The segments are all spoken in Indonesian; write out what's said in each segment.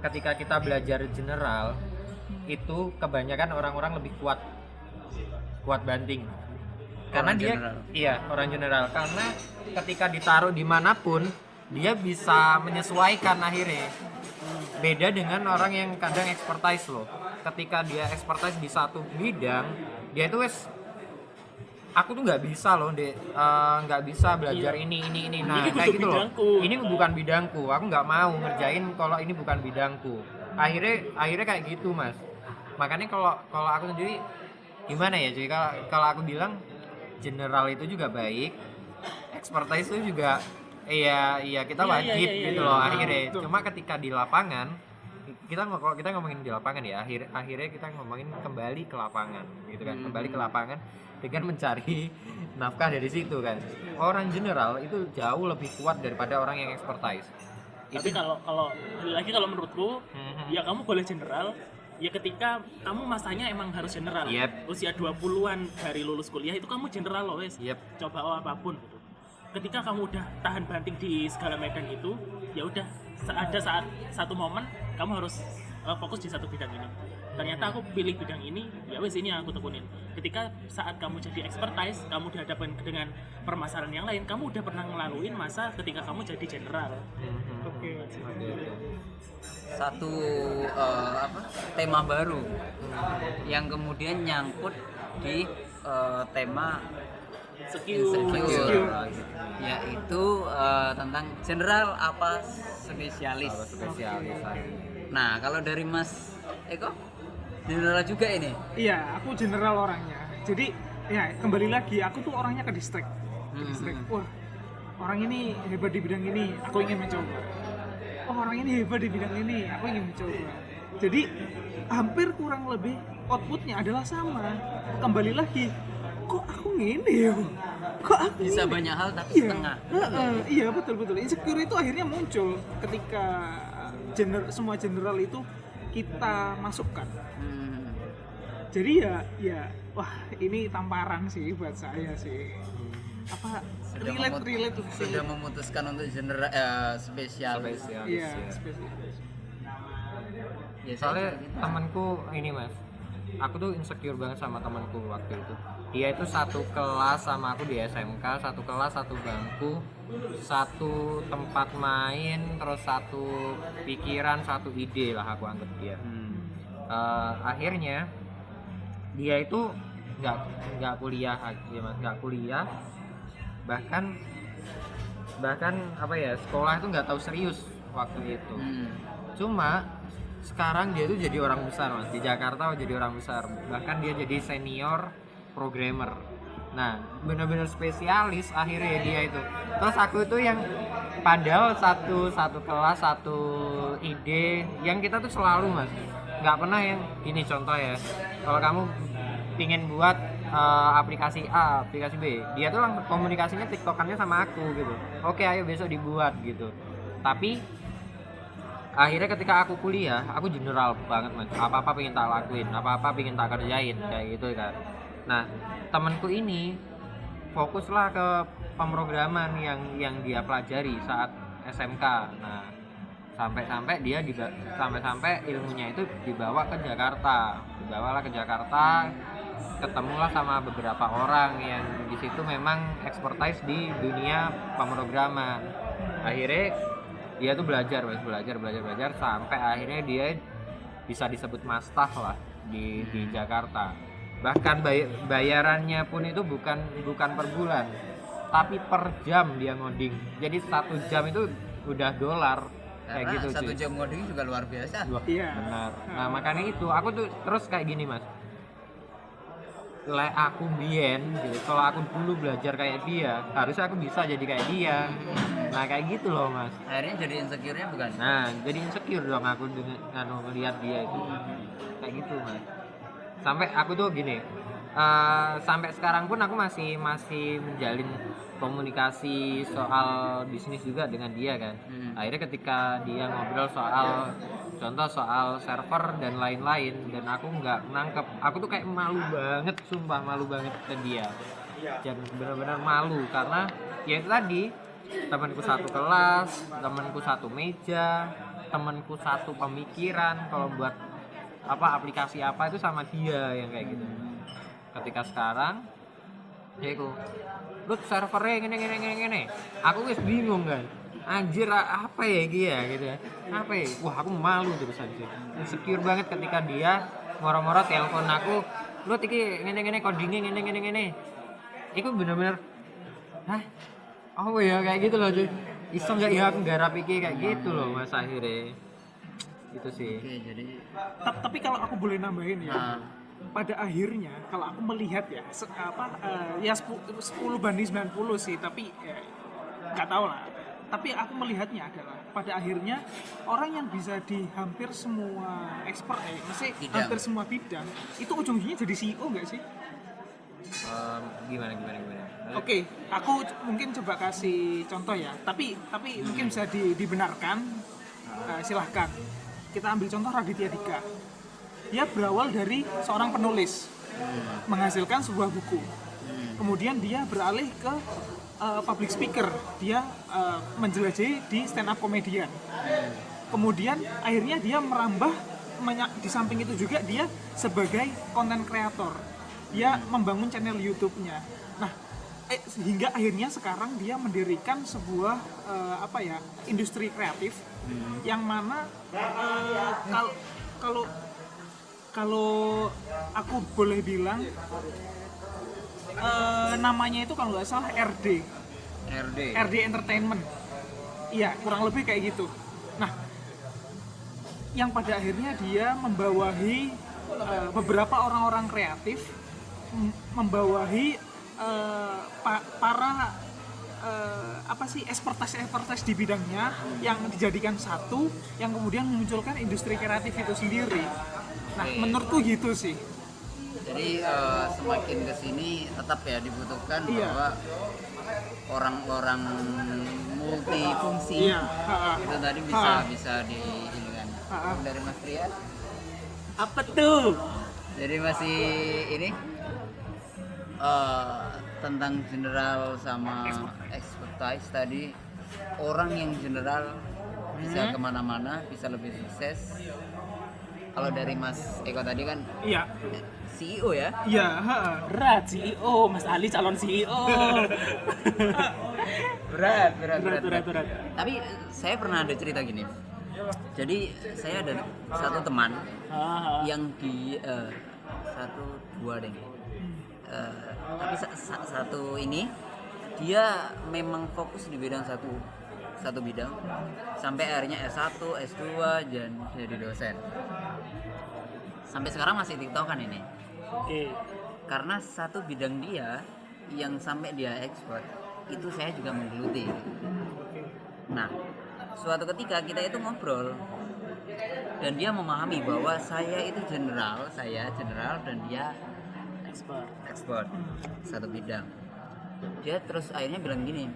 ketika kita belajar general itu kebanyakan orang-orang lebih kuat banting karena Orang dia general. iya orang general karena ketika ditaruh dimanapun dia bisa menyesuaikan akhirnya. Beda dengan orang yang kadang expertise loh, ketika dia expertise di satu bidang dia itu wes aku tuh nggak bisa loh nggak bisa belajar Iya. ini nah Ini kayak kudu gitu loh, bidangku. ini bukan bidangku, aku nggak mau ngerjain kalau ini bukan bidangku. Akhirnya kayak gitu mas. Makanya kalau aku sendiri gimana ya cuy, kalau aku bilang general itu juga baik, expertise itu juga iya kita Iya, wajib iya, gitu iya. loh Ah, akhirnya. betul. Cuma ketika di lapangan kalau kita ngomongin di lapangan ya akhirnya kita ngomongin kembali ke lapangan gitu kan, kembali ke lapangan dengan mencari nafkah dari situ kan. Orang general itu jauh lebih kuat daripada orang yang expertise. Tapi kalau lagi kalau menurutku ya kamu boleh general ya ketika kamu masanya emang harus general. Yep. Usia 20-an dari lulus kuliah itu kamu general loh wes. Yep. Coba apapun gitu. Ketika kamu udah tahan banting di segala medan itu, ya udah ada saat satu momen kamu harus fokus di satu bidang ini. Ternyata aku pilih bidang ini, ya wes ini yang aku tekunin. Ketika saat kamu jadi expertise, kamu dihadapkan dengan permasalahan yang lain, kamu udah pernah ngelaluin masa ketika kamu jadi general. Oke. Satu tema baru yang kemudian nyangkut di tema insecure, yaitu tentang general apa spesialis. Nah, kalau dari Mas Eko, general juga ini. Iya, aku general orangnya. Jadi ya kembali lagi, aku tuh orangnya ke distract. Wah, orang ini hebat di bidang ini, aku ingin mencoba. Oh, orang ini hebat di bidang ini, aku ingin mencoba. Jadi hampir kurang lebih outputnya adalah sama. Kembali lagi, kok aku ngini ya? Kok aku Bisa ngini? banyak hal tapi Iya, setengah. iya betul. Insecure itu akhirnya muncul ketika semua general itu kita masukkan. Jadi ya wah ini tamparan sih buat saya sih. Apa relate sudah memutuskan untuk general spesialis. Iya, spesialis. Ya, Soalnya temanku ini mas, aku tuh insecure banget sama temanku waktu itu. Dia itu satu kelas sama aku di SMK, satu kelas, satu bangku, satu tempat main, terus satu pikiran, satu ide lah aku anggap dia. Akhirnya dia itu nggak kuliah, bahkan apa ya, sekolah itu nggak tahu serius waktu itu. Cuma sekarang dia tuh jadi orang besar mas, di Jakarta jadi orang besar, bahkan dia jadi senior programmer. Nah benar-benar spesialis akhirnya dia itu. Terus aku itu yang padahal satu kelas, satu ide yang kita tuh selalu mas, nggak pernah yang gini contoh ya, kalau kamu pingin buat aplikasi A, aplikasi B, dia tuh langsung komunikasinya tiktokannya sama aku gitu. Oke ayo besok dibuat gitu. Tapi akhirnya ketika aku kuliah, aku general banget mas, apa-apa pengen tak lakuin, apa-apa pengen tak kerjain kayak gitu kan. Nah temanku ini fokuslah ke pemrograman yang dia pelajari saat SMK. Nah sampai ilmunya itu dibawalah ke Jakarta, ketemulah sama beberapa orang yang di situ memang expertise di dunia pemrograman. Akhirnya dia tuh belajar sampai akhirnya dia bisa disebut mastaf lah di Jakarta. Bahkan bayarannya pun itu bukan per bulan, tapi per jam dia ngoding. Jadi 1 jam itu udah $, kayak Karena gitu 1 jam ngoding juga luar biasa. Iya. Benar. Nah makanya itu aku tuh terus kayak gini mas, aku bien gitu, kalau aku dulu belajar kayak dia harusnya aku bisa jadi kayak dia. Nah kayak gitu loh mas. Akhirnya jadi insecure-nya bukan? Nah jadi insecure dong aku dengan ngelihat dia itu kayak gitu mas. Sampai aku tuh gini, sampai sekarang pun aku masih menjalin komunikasi soal bisnis juga dengan dia kan. Akhirnya ketika dia ngobrol soal server dan lain-lain, dan aku nggak nangkep, aku tuh kayak malu banget, sumpah malu banget ke dia. Dan benar-benar malu karena ya itu tadi, temanku satu kelas, temanku satu meja, temanku satu pemikiran, kalau buat apa aplikasi apa itu sama dia yang kayak gitu. Ketika sekarang ya iku lu servernya gini aku wis bingung kan, anjir apa ya iki ya gitu ya, apa ya, wah aku malu terus aja, insecure banget ketika dia moro-moro telepon aku, lu iki ngene codingnya ngene itu bener-bener hah oh ya kayak gitu loh cuy, iso nggak ya aku garap iki kayak gitu loh mas akhirnya itu sih. Oke, jadi Tapi kalau aku boleh nambahin ya, nah, pada akhirnya kalau aku melihat ya ya 10/90 sih, tapi ya, nggak tahu lah, tapi aku melihatnya adalah pada akhirnya orang yang bisa di hampir semua expert maksudnya Bidang. hampir semua bidang itu ujung-ujungnya jadi CEO nggak sih? Gimana Oke, aku mungkin coba kasih contoh ya, tapi mungkin bisa dibenarkan. Silahkan kita ambil contoh Raditya Dika. Dia berawal dari seorang penulis, menghasilkan sebuah buku. Kemudian dia beralih ke public speaker. Dia menjelajahi di stand up comedian. Kemudian akhirnya dia merambah di samping itu juga dia sebagai content creator. Dia membangun channel YouTube-nya. Nah, hingga akhirnya sekarang dia mendirikan sebuah industri kreatif yang mana kalau aku boleh bilang namanya itu kalau nggak salah RD Entertainment. Iya, kurang lebih kayak gitu. Nah, yang pada akhirnya dia membawahi beberapa orang-orang kreatif, membawahi para expertise di bidangnya yang dijadikan satu, yang kemudian memunculkan industri kreatif itu sendiri. Nah, menurutku gitu sih. jadi semakin kesini tetap ya dibutuhkan Iya. bahwa orang-orang multifungsi Iya, itu tadi bisa di ini kan. Dari Mas Trian, Apa tuh? jadi masih ini tentang general sama expertise tadi, orang yang general bisa kemana-mana, bisa lebih sukses. Kalau dari Mas Eko tadi kan Iya. CEO ya. Iya, Berat CEO, Mas Ali calon CEO. Berat. Tapi saya pernah ada cerita gini. Jadi saya ada satu teman yang di satu dua deh. Tapi satu ini dia memang fokus di bidang satu bidang sampai akhirnya S1, S2 dan jadi dosen. Sampai sekarang masih tiktokan ini. Oke. Karena satu bidang dia yang sampai dia ekspor itu saya juga menggeluti. Nah, suatu ketika kita itu ngobrol dan dia memahami bahwa saya itu general dan dia ekspor satu bidang. Dia terus akhirnya bilang gini,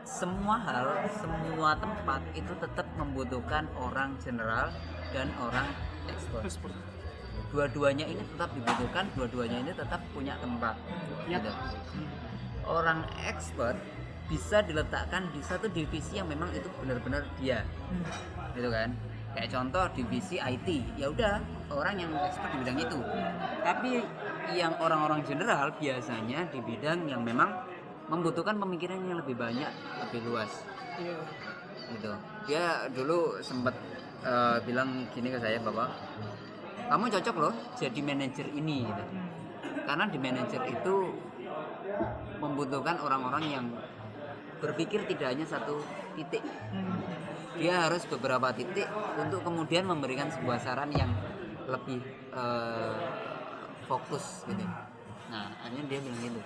semua hal, semua tempat itu tetap membutuhkan orang general dan orang ekspor. Dua-duanya ini tetap dibutuhkan, dua-duanya ini tetap punya tempat. Gitu. Orang ekspor bisa diletakkan di satu divisi yang memang itu benar-benar dia, gitu kan? Kayak contoh divisi IT, ya udah orang yang ekspor di bidang itu. Tapi yang orang-orang general biasanya di bidang yang memang membutuhkan pemikiran yang lebih banyak, lebih luas. Gitu. Dia dulu sempat bilang gini ke saya bahwa kamu cocok loh jadi manajer ini, gitu. Karena di manajer itu membutuhkan orang-orang yang berpikir tidak hanya satu titik. Dia harus beberapa titik untuk kemudian memberikan sebuah saran yang lebih fokus gitu. Nah, akhirnya dia bilang gitu.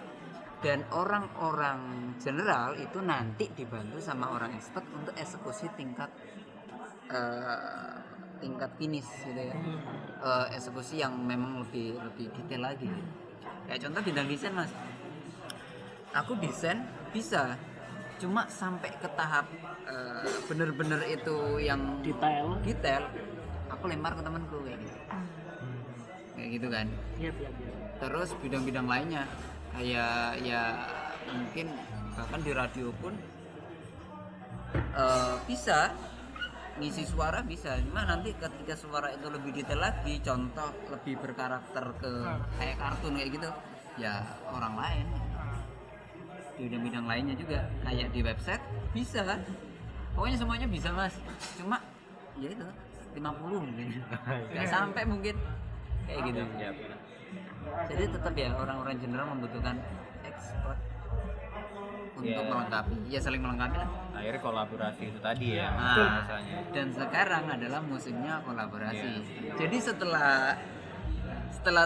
Dan orang-orang general itu nanti dibantu sama orang expert untuk eksekusi tingkat finish gitu ya. Eksekusi yang memang lebih detail lagi. Kayak contoh bidang desain, Mas. Aku desain bisa, cuma sampai ke tahap bener-bener itu yang detail aku lempar ke temanku kayak gitu kan. Terus bidang-bidang lainnya kayak ya mungkin bahkan di radio pun bisa ngisi suara bisa, cuma nanti ketika suara itu lebih detail lagi, contoh lebih berkarakter ke kayak kartun kayak gitu, ya orang lain di bidang-bidang lainnya juga kayak di website bisa, pokoknya semuanya bisa mas, cuma ya itu 50 mungkin nggak sampai mungkin kayak gitu. Jadi tetap ya orang-orang general membutuhkan expert untuk melengkapi, ya saling melengkapi lah. Akhirnya kolaborasi itu tadi ya, Nah, rasanya. dan sekarang adalah musimnya kolaborasi. Jadi setelah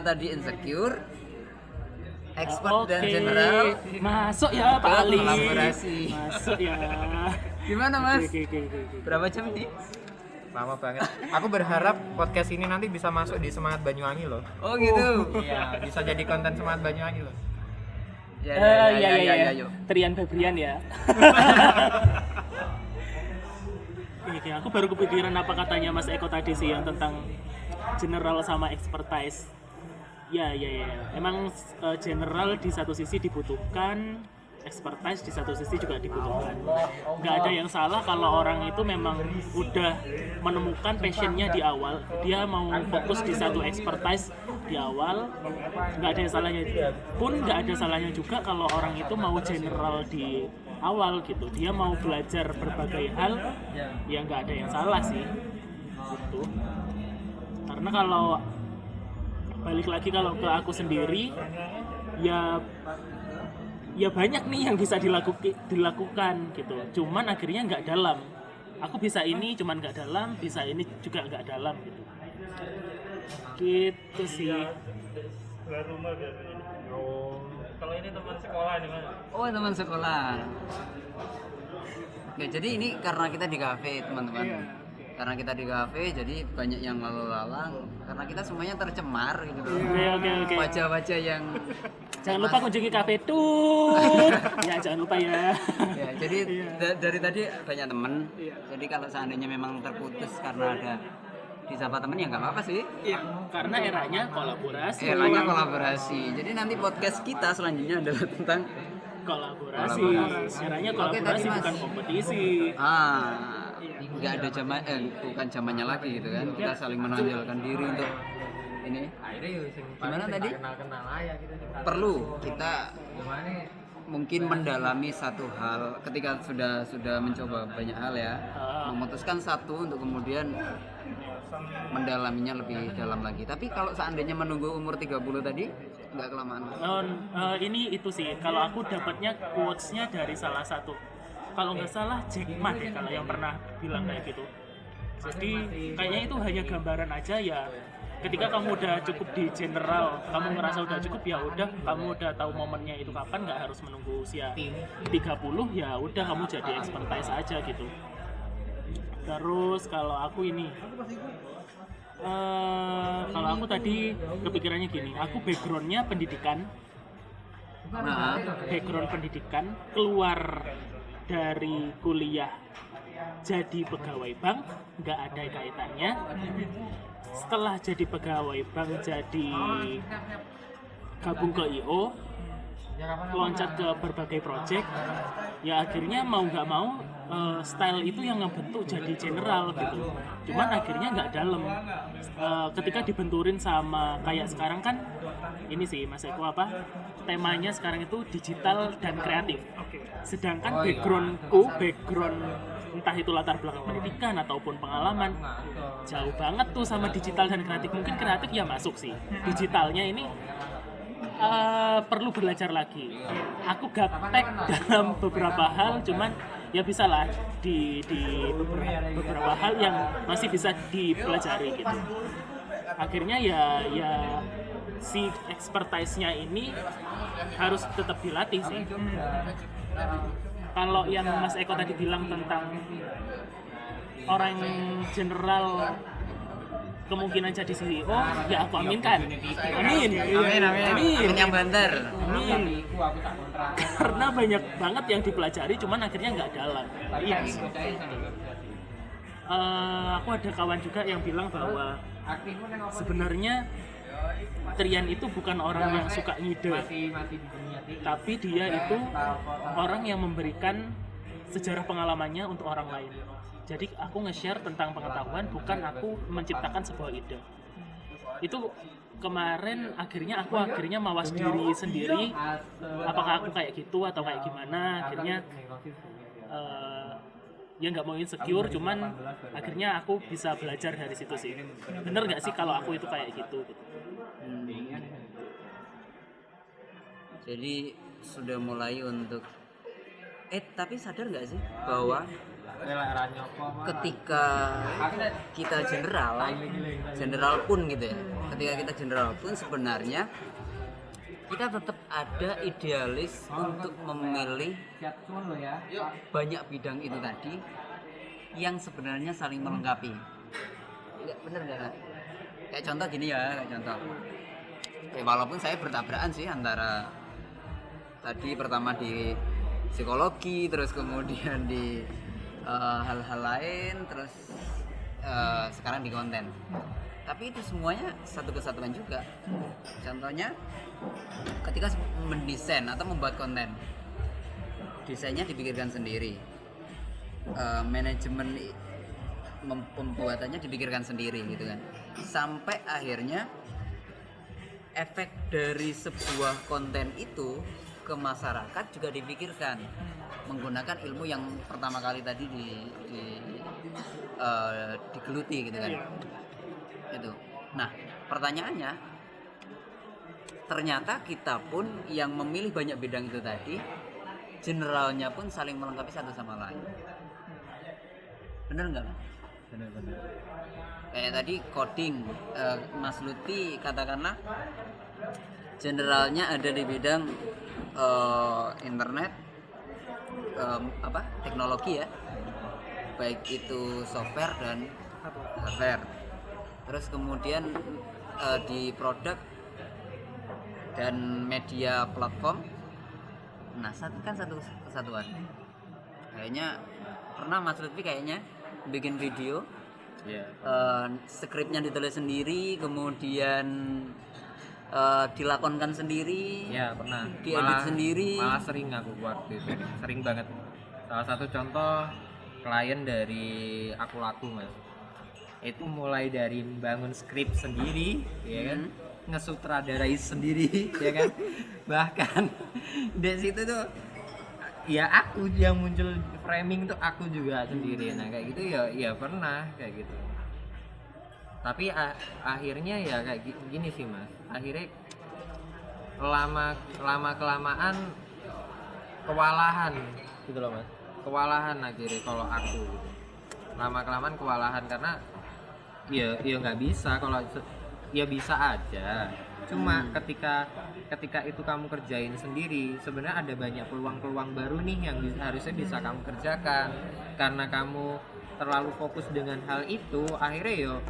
tadi insecure, expert dan Oke. general, Masuk ya Pak Ali. kolaborasi. Masuk ya. Gimana mas? Oke. Berapa jam ini? Lama banget. Aku berharap podcast ini nanti bisa masuk di Semangat Banyuwangi loh. Oh gitu. Iya, bisa jadi konten Semangat Banyuwangi loh. Ya. Yuk. Trian Febrian ya. Oke, aku baru kepikiran apa katanya Mas Eko tadi sih yang tentang general sama expertise. Ya. Emang general di satu sisi dibutuhkan, expertise di satu sisi juga dibutuhkan. Nggak ada yang salah kalau orang itu memang udah menemukan passionnya di awal, dia mau fokus di satu expertise di awal, nggak ada yang salahnya. Pun nggak ada salahnya juga kalau orang itu mau general di awal gitu, dia mau belajar berbagai hal, ya nggak ada yang salah sih gitu. Karena kalau balik lagi kalau ke aku sendiri, ya banyak nih yang bisa dilakukan gitu, cuman akhirnya nggak dalam. Aku bisa ini cuman nggak dalam, bisa ini juga nggak dalam gitu sih. Kalau ini teman sekolah di mana? Oh teman sekolah. Oke, jadi ini karena kita di kafe teman-teman. Karena kita di kafe, jadi banyak yang lalu lalang. Karena kita semuanya tercemar gitu. Oke. Wajah-wajah yang Jangan lupa kunjungi kafe tuh. Ya jangan lupa ya. ya, jadi dari tadi banyak temen. Jadi kalau seandainya memang terputus karena ada disapa temen ya nggak apa-apa sih. Karena eranya kolaborasi. Eranya kolaborasi. Jadi nanti podcast kita selanjutnya adalah tentang Kolaborasi. Eranya Oke, kolaborasi tadi, Mas. bukan kompetisi. nggak ada zaman bukan zamannya lagi gitu kan. Kita saling menonjolkan diri untuk ini. Akhirnya yuk sing Gimana tadi? kenal-kenal aja gitu. Perlu kita Gimana? mungkin mendalami satu hal ketika sudah mencoba banyak hal ya, memutuskan satu untuk kemudian mendalaminya lebih dalam lagi. Tapi kalau seandainya menunggu umur 30 tadi nggak kelamaan. Ini itu sih kalau aku dapatnya quotes-nya dari salah satu, kalau nggak salah Jack Ma deh kalau yang pernah bilang kayak gitu. Jadi kayaknya itu hanya gambaran aja ya. Ketika kamu udah cukup di general, kamu ngerasa udah cukup ya udah, kamu udah tahu momennya itu kapan, nggak harus menunggu usia 30 ya udah kamu jadi expertise aja gitu. Terus kalau aku ini kalau aku tadi kepikirannya gini, aku backgroundnya pendidikan, keluar dari kuliah jadi pegawai bank, nggak ada kaitannya. Setelah jadi pegawai bank jadi gabung ke IO, loncat ke berbagai project, ya akhirnya mau nggak mau style itu yang ngebentuk jadi general gitu. Cuman akhirnya nggak dalam. Ketika dibenturin sama kayak sekarang kan ini sih Mas Eko temanya sekarang itu digital dan kreatif. Sedangkan background entah itu latar belakang pendidikan ataupun pengalaman jauh banget tuh sama digital dan kreatif. Mungkin kreatif ya masuk sih, digitalnya ini perlu belajar lagi. Aku gaptek dalam beberapa hal, cuman ya bisa lah di beberapa hal yang masih bisa dipelajari gitu. Akhirnya ya si expertise-nya ini harus tetap dilatih sih. Kalau yang Mas Eko tadi bilang tentang orang general kemungkinan jadi CEO, ya aku aminkan. Amin yang banter. Amin. Karena banyak banget yang dipelajari, cuman akhirnya nggak dalam. Iya. Aku ada kawan juga yang bilang bahwa sebenarnya Trian itu bukan orang yang suka ngide, tapi dia itu orang yang memberikan sejarah pengalamannya untuk orang lain. Jadi aku nge-share tentang pengetahuan, bukan aku menciptakan sebuah ide. Itu kemarin akhirnya mawas diri sendiri, apakah aku kayak gitu atau kayak gimana. Akhirnya ya nggak mau insecure, cuman akhirnya aku bisa belajar dari situ sih. Bener nggak sih kalau aku itu kayak gitu. Jadi sudah mulai untuk tapi sadar nggak sih bahwa ketika kita general pun gitu ya, ketika kita general pun sebenarnya kita tetap ada idealis untuk memilih banyak bidang itu tadi yang sebenarnya saling melengkapi. Nggak bener nggak? Kayak contoh gini ya, kayak contoh. Walaupun saya bertabrakan sih antara tadi pertama di psikologi, terus kemudian di hal-hal lain, terus sekarang di konten. Tapi itu semuanya satu kesatuan juga. Contohnya ketika mendesain atau membuat konten, desainnya dipikirkan sendiri, manajemen pembuatannya dipikirkan sendiri gitu kan, sampai akhirnya efek dari sebuah konten itu ke masyarakat juga dipikirkan menggunakan ilmu yang pertama kali tadi digeluti gitu kan. Itu. Nah, pertanyaannya, ternyata kita pun yang memilih banyak bidang itu tadi, generalnya pun saling melengkapi satu sama lain. Bener nggak? Bener. Kayak tadi coding, Mas Lutfi katakanlah generalnya ada di bidang internet, teknologi ya, baik itu software dan hardware. Terus kemudian di produk dan media platform, nah kan satu kesatuan. Kayaknya pernah Mas Lutfi kayaknya bikin video, skripnya ditulis sendiri, kemudian dilakonkan sendiri, Ya pernah. diedit sendiri. Malah sering aku buat itu, sering banget. Salah satu contoh klien dari Aku Laku Mas, itu mulai dari membangun skrip sendiri, ya kan, ngesutradarai sendiri, ya kan, bahkan dari situ tuh ya aku yang muncul framing tuh aku juga sendiri. Nah kayak gitu ya pernah kayak gitu. Tapi akhirnya ya kayak gini sih Mas, akhirnya lama kelamaan kewalahan gitu loh Mas, kewalahan akhirnya kalau aku gitu. Lama kelamaan kewalahan karena ya nggak bisa, kalau ya bisa aja, cuma ketika itu kamu kerjain sendiri, sebenarnya ada banyak peluang baru nih yang harusnya bisa kamu kerjakan. Karena kamu terlalu fokus dengan hal itu, akhirnya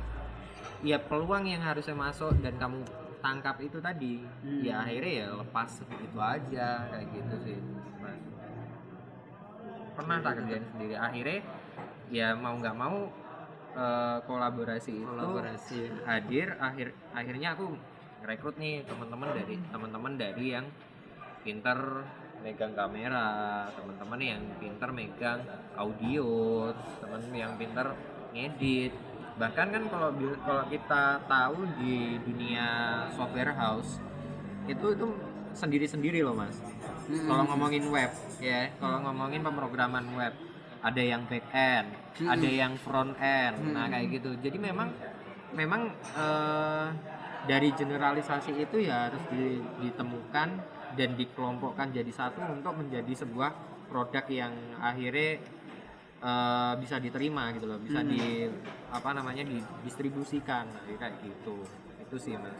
ya peluang yang harusnya masuk dan kamu tangkap itu tadi, ya akhirnya ya lepas begitu aja, kayak gitu sih Mas. Pernah tak kerjain sendiri, akhirnya ya mau nggak mau kolaborasi hadir. Akhirnya aku rekrut nih teman-teman dari yang pinter megang kamera, teman-teman yang pinter megang audio, teman yang pinter ngedit. Bahkan kan kalau kita tahu di dunia software house itu sendiri-sendiri loh Mas. Kalau ngomongin web ya, kalau ngomongin pemrograman web, ada yang back end, ada yang front end. Nah kayak gitu. Jadi memang dari generalisasi itu ya harus ditemukan dan dikelompokkan jadi satu untuk menjadi sebuah produk yang akhirnya bisa diterima gitu loh, bisa didistribusikan kayak gitu. Itu sih Mas.